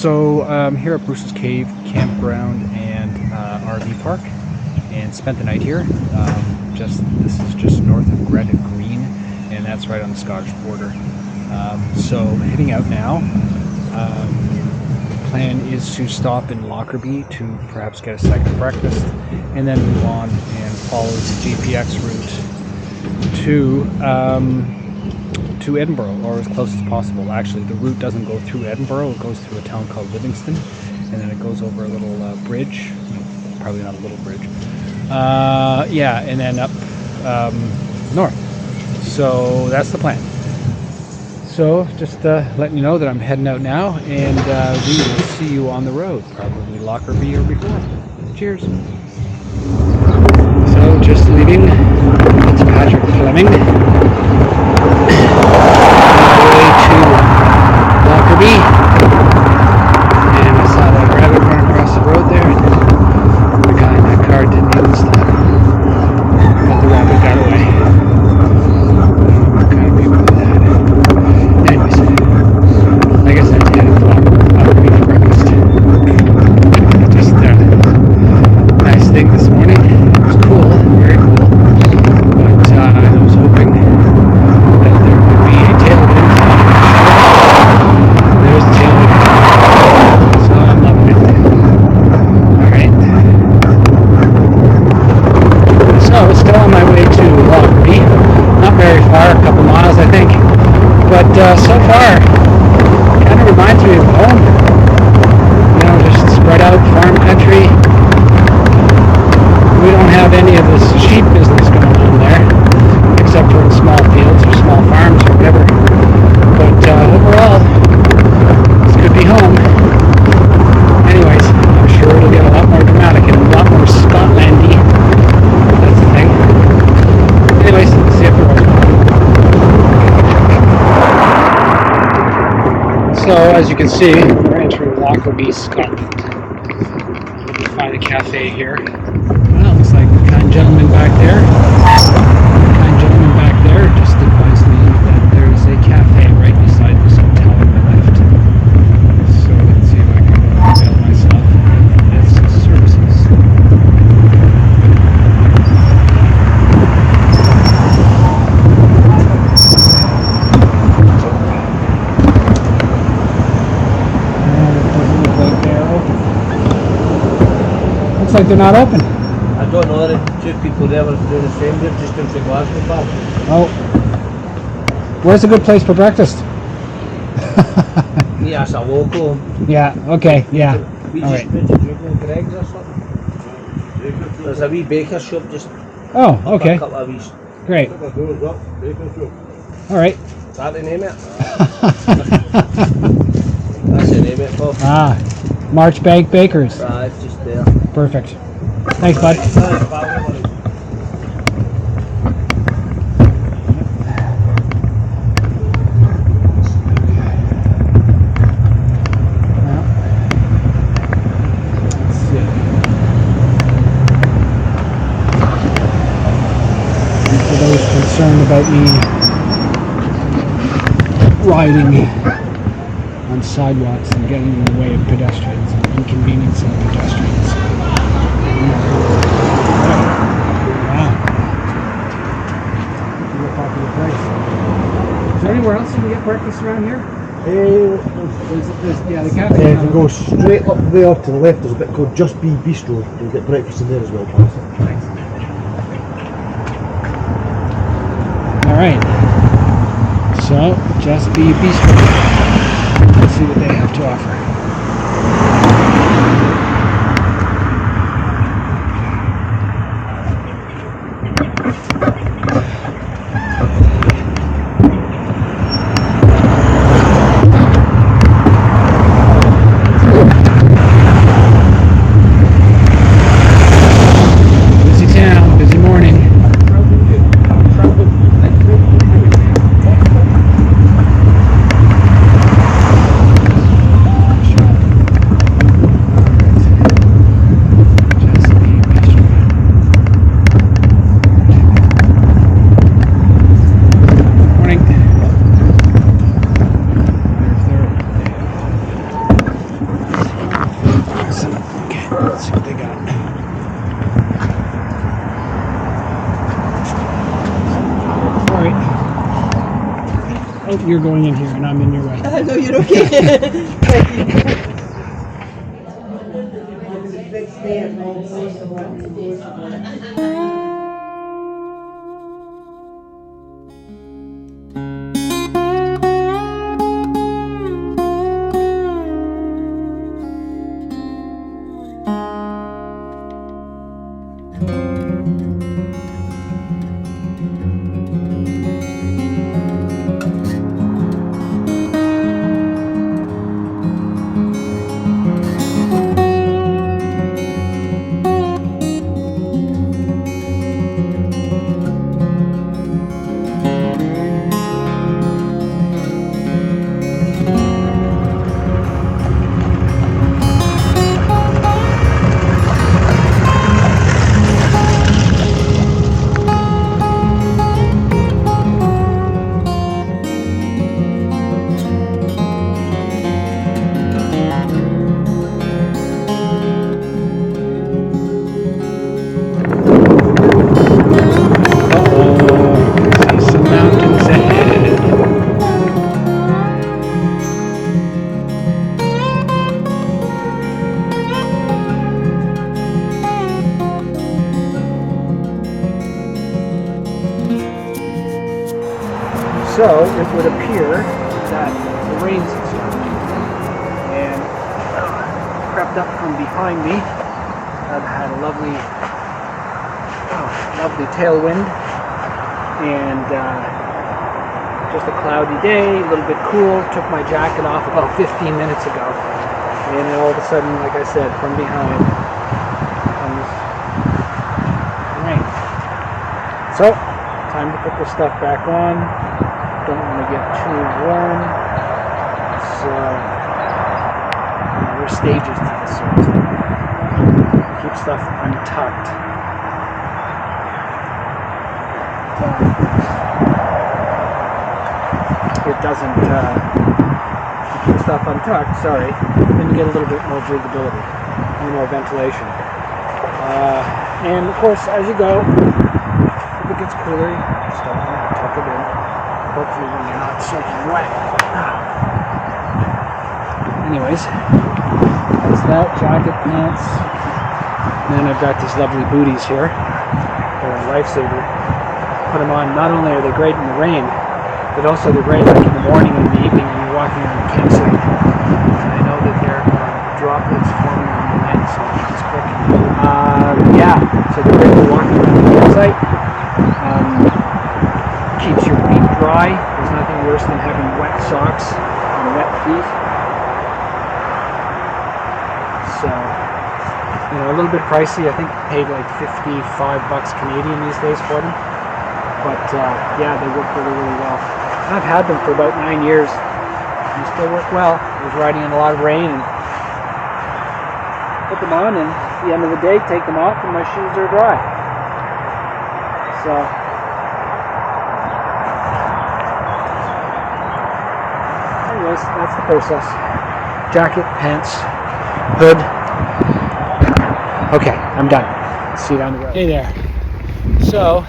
So I'm here at Bruce's Cave Campground and RV Park, and spent the night here. This is just north of Greta Green, and that's right on the Scottish border. So heading out now. The plan is to stop in Lockerbie to perhaps get a second breakfast, and then move on and follow the GPX route to Edinburgh, or as close as possible. Actually, the route doesn't go through Edinburgh, it goes through a town called Livingston, and then it goes over a little bridge, probably not a little bridge, and then up north. So that's the plan. So just letting you know that I'm heading out now, and we will see you on the road, probably Lockerbie or before. Cheers. So just leaving, it's Patrick Fleming. Way to Lockerbie, and I saw that rabbit run across the road there. The guy in that car didn't even stop, but the rabbit got away. What kind of people do that? Anyways, like I said, headed to Lockerbie for breakfast. Just nice thing this morning. It was cool, very cool, but I was hoping that there would be a tailwind. There's the tailwind, so I'm loving it. Alright, so still on my way to Lockerbie. Not very far, a couple miles I think, but so far kind of reminds me of home. You know, just spread out farm country. We don't have any of this sheep business going on there, except for in small fields or small farms or whatever. But overall, this could be home. Anyways, I'm sure it'll get a lot more dramatic and a lot more Scotlandy. That's the thing. Anyways, see you up the road. So, as you can see, we're entering Lockerbie, Scotland. Let me find a cafe here. Well, looks like the kind gentleman back there. Just advised me that there is a cafe right beside this hotel on the left. So let's see if I can avail myself of its services. And it doesn't look like they're open. Looks like they're not open. I don't know, there are two people there were doing the same, they're just doing Glasgow Park. Oh. Where's a good place for breakfast? Yeah, it's a local. Yeah, okay, yeah. We All just right. went to Drinking Greg's or something. There's a wee baker shop just Oh, okay. a couple of weeks. Great. All right. Is that the name of it? That's the name of it, Paul. Ah, Marchbank Bakers. Right, just there. Perfect. Thanks, bud. Concerned about me riding on sidewalks and getting in the way of pedestrians and inconveniencing pedestrians. Wow. Real popular place. Is there anywhere else you can get breakfast around here? Yeah, the cafe. If you go straight up there to the left, there's a bit called Just Be Bistro. You'll get breakfast in there as well, Paul. Thanks. Alright, so Just Be Bistro. Let's see what they have to offer. Busy town, busy morning. Oh, you're going in here and I'm in your way. No, you're okay. Thank you. So it would appear that the rain's starting, and crept up from behind me. I've had a lovely tailwind, and just a cloudy day, a little bit cool. Took my jacket off about 15 minutes ago, and all of a sudden, like I said, from behind comes the rain. So time to put the stuff back on. Don't want to get too warm. So there are stages to this sort of thing. Keep stuff untucked. It doesn't keep stuff untucked, sorry, then you get a little bit more breathability, a little more ventilation. And of course, as you go, if it gets cooler, you start to tuck it in. Hopefully when you're not soaking wet. Anyways, that's that, jacket, pants. And then I've got these lovely booties here. They're a lifesaver. Put them on, not only are they great in the rain, but also they're great like in the morning and the evening when you're walking around the campsite. And I know that there are droplets forming on the lens, so it's quick. Yeah, so they're great for walking around the campsite. Keeps your feet dry. There's nothing worse than having wet socks and wet feet. So, you know, a little bit pricey. I think I paid like $55 Canadian these days for them. But yeah, they work really, really well. And I've had them for about 9 years. They still work well. I was riding in a lot of rain and put them on, and at the end of the day, take them off, and my shoes are dry. So. That's the process. Jacket, pants, hood. Okay, I'm done. See you down the road. Hey there. So,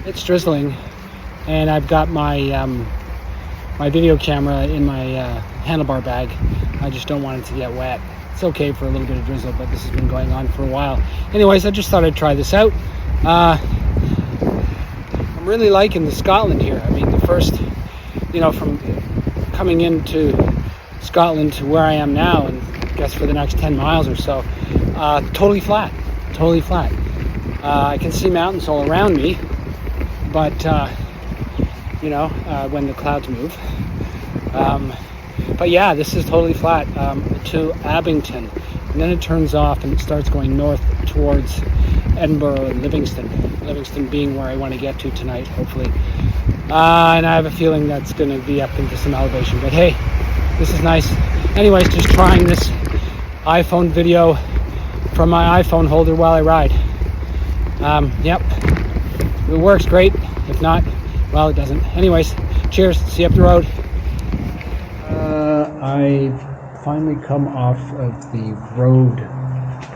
it's drizzling, and I've got my my video camera in my handlebar bag. I just don't want it to get wet. It's okay for a little bit of drizzle, but this has been going on for a while. Anyways, I just thought I'd try this out. I'm really liking the Scotland here. I mean, the first, you know, from coming into Scotland to where I am now, and I guess for the next 10 miles or so, totally flat. I can see mountains all around me, but you know, when the clouds move. But yeah, this is totally flat to Abington, and then it turns off and it starts going north towards Edinburgh and Livingston being where I want to get to tonight, hopefully. And I have a feeling that's going to be up into some elevation, but hey, this is nice. Anyways, just trying this iPhone video from my iPhone holder while I ride. Yep, if it works, great. If not, well, it doesn't. Anyways, cheers, see you up the road. I've finally come off of the road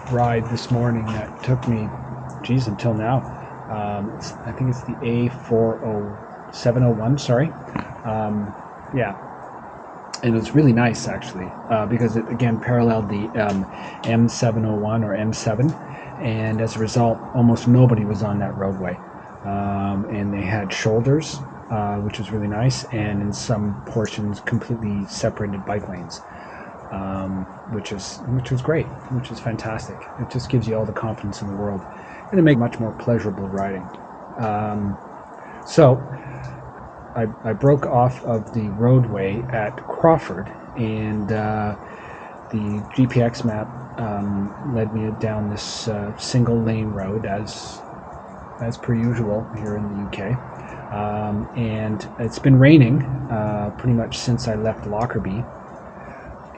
ride this morning that took me, until now. I think it's the A402 701, sorry. Yeah. And it was really nice, actually, because it, again, paralleled the M701 or M7. And as a result, almost nobody was on that roadway. And they had shoulders, which was really nice, and in some portions, completely separated bike lanes. Which was great, which is fantastic. It just gives you all the confidence in the world, and it makes much more pleasurable riding. So I broke off of the roadway at Crawford, and the GPX map led me down this single lane road as per usual here in the UK. And it's been raining pretty much since I left Lockerbie.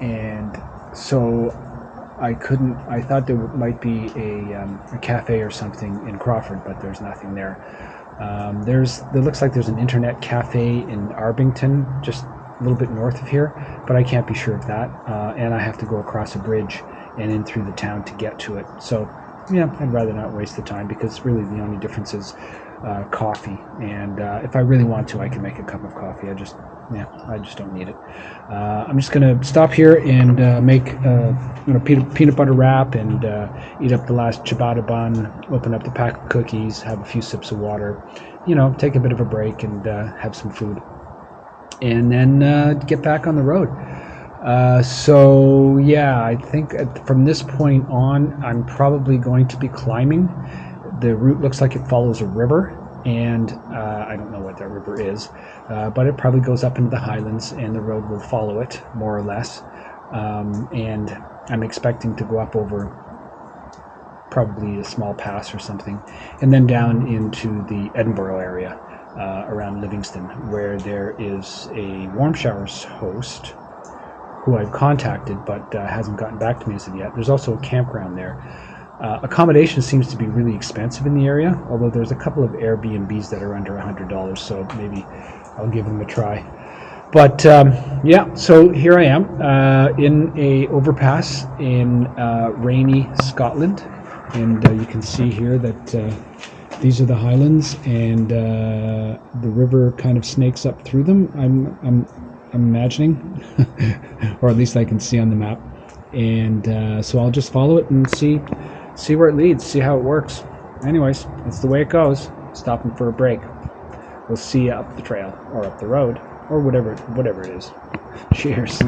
And so I thought there might be a cafe or something in Crawford, but there's nothing there. There looks like there's an internet cafe in Arbington, just a little bit north of here, but I can't be sure of that. And I have to go across a bridge and in through the town to get to it. So yeah, I'd rather not waste the time, because really the only difference is coffee. And if I really want to, I can make a cup of coffee. I just don't need it. I'm just going to stop here and make peanut butter wrap and eat up the last ciabatta bun, open up the pack of cookies, have a few sips of water, take a bit of a break and have some food. And then get back on the road. So yeah, I think from this point on, I'm probably going to be climbing. The route looks like it follows a river, and I don't know what that river is, but it probably goes up into the highlands, and the road will follow it, more or less. And I'm expecting to go up over probably a small pass or something, and then down into the Edinburgh area, around Livingston, where there is a warm showers host who I've contacted but hasn't gotten back to me as of yet. There's also a campground there. Accommodation seems to be really expensive in the area, although there's a couple of Airbnbs that are under $100, so maybe I'll give them a try. But yeah, so here I am in a overpass in rainy Scotland, and you can see here that these are the highlands, and the river kind of snakes up through them. I'm imagining, or at least I can see on the map, and so I'll just follow it and see where it leads, see how it works. Anyways, that's the way it goes. Stopping for a break. We'll see you up the trail, or up the road, or whatever it is. Cheers.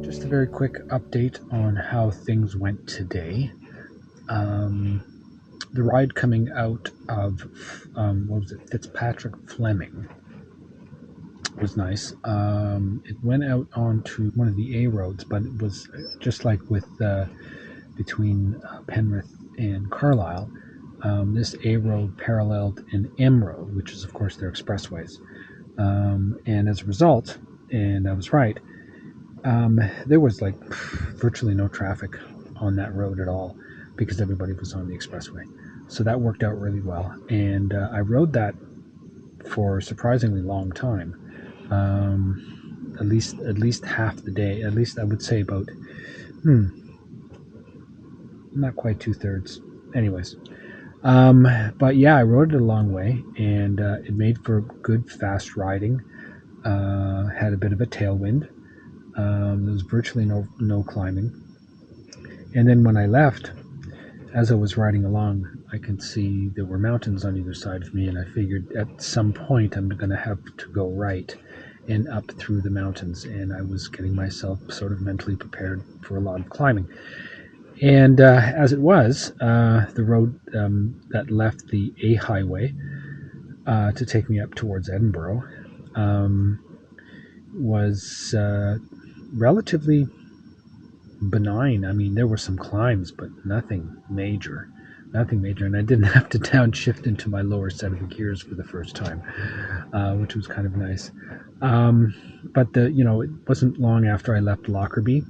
Just a very quick update on how things went today. The ride coming out of what was it, Fitzpatrick Fleming, was nice. It went out onto one of the A roads, but it was just like with between Penrith and Carlisle. This A road paralleled an M road, which is of course their expressways, and as a result, and I was right, there was like virtually no traffic on that road at all because everybody was on the expressway. So that worked out really well, and I rode that for a surprisingly long time. At least half the day. At least I would say about not quite 2/3. Anyways, but yeah, I rode it a long way, and it made for good fast riding. Had a bit of a tailwind. There was virtually no climbing, and then when I left, as I was riding along, I could see there were mountains on either side of me, and I figured at some point I'm going to have to go right and up through the mountains, and I was getting myself sort of mentally prepared for a lot of climbing. And as it was, the road that left the A highway to take me up towards Edinburgh was relatively benign. I mean, there were some climbs, but nothing major. And I didn't have to downshift into my lower set of gears for the first time, which was kind of nice. But it wasn't long after I left Lockerbie.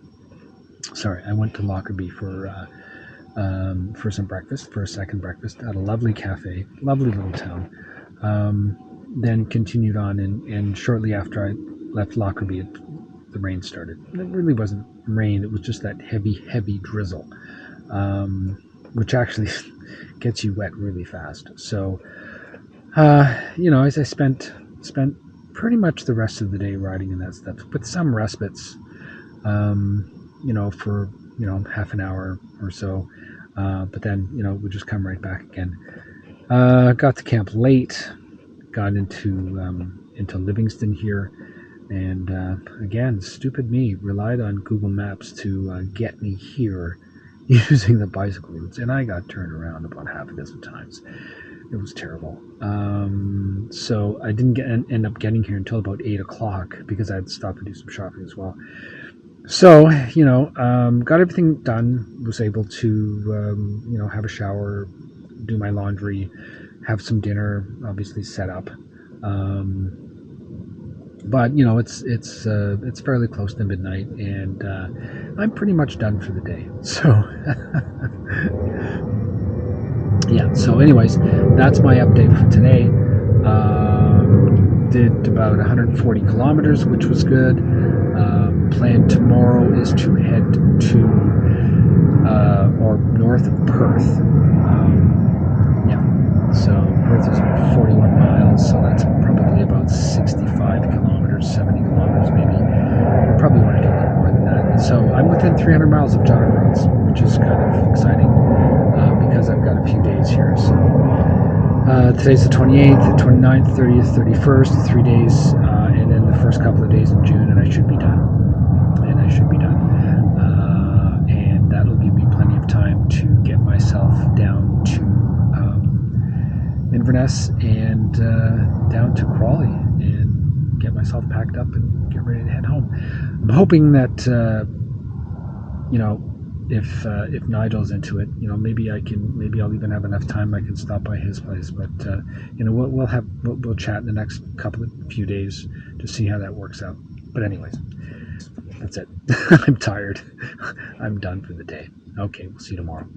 Sorry, I went to Lockerbie for some breakfast, for a second breakfast at a lovely cafe, lovely little town. Then continued on, and shortly after I left Lockerbie, the rain started. It really wasn't rain; it was just that heavy drizzle, which actually gets you wet really fast. So, as I spent pretty much the rest of the day riding in that stuff, with some respites, for half an hour or so, but then would just come right back again. Got to camp late, got into Livingston here, and again, stupid me, relied on Google Maps to get me here using the bicycle routes, and I got turned around about half a dozen times. It was terrible. So I didn't end up getting here until about 8 o'clock because I had to stop and do some shopping as well. So, got everything done, was able to, have a shower, do my laundry, have some dinner, obviously set up. But, it's fairly close to midnight, and I'm pretty much done for the day. So, yeah, so anyways, that's my update for today. Did about 140 kilometers, which was good. Plan tomorrow is to head to or north of Perth. So Perth is about 41 miles, so that's probably about 65 kilometers, 70 kilometers maybe. Probably want to do a little more than that. So I'm within 300 miles of John Roads, which is kind of exciting because I've got a few days here. So today's the 28th, the 29th, 30th, 31st, 3 days, and then the first couple of days in June, and I should be done. And that'll give me plenty of time to get myself down to Inverness and down to Crawley and get myself packed up and get ready to head home. I'm hoping that if Nigel's into it, maybe I'll even have enough time I can stop by his place. But we'll chat in the next few days to see how that works out. But anyways, that's it. I'm tired. I'm done for the day. Okay, we'll see you tomorrow.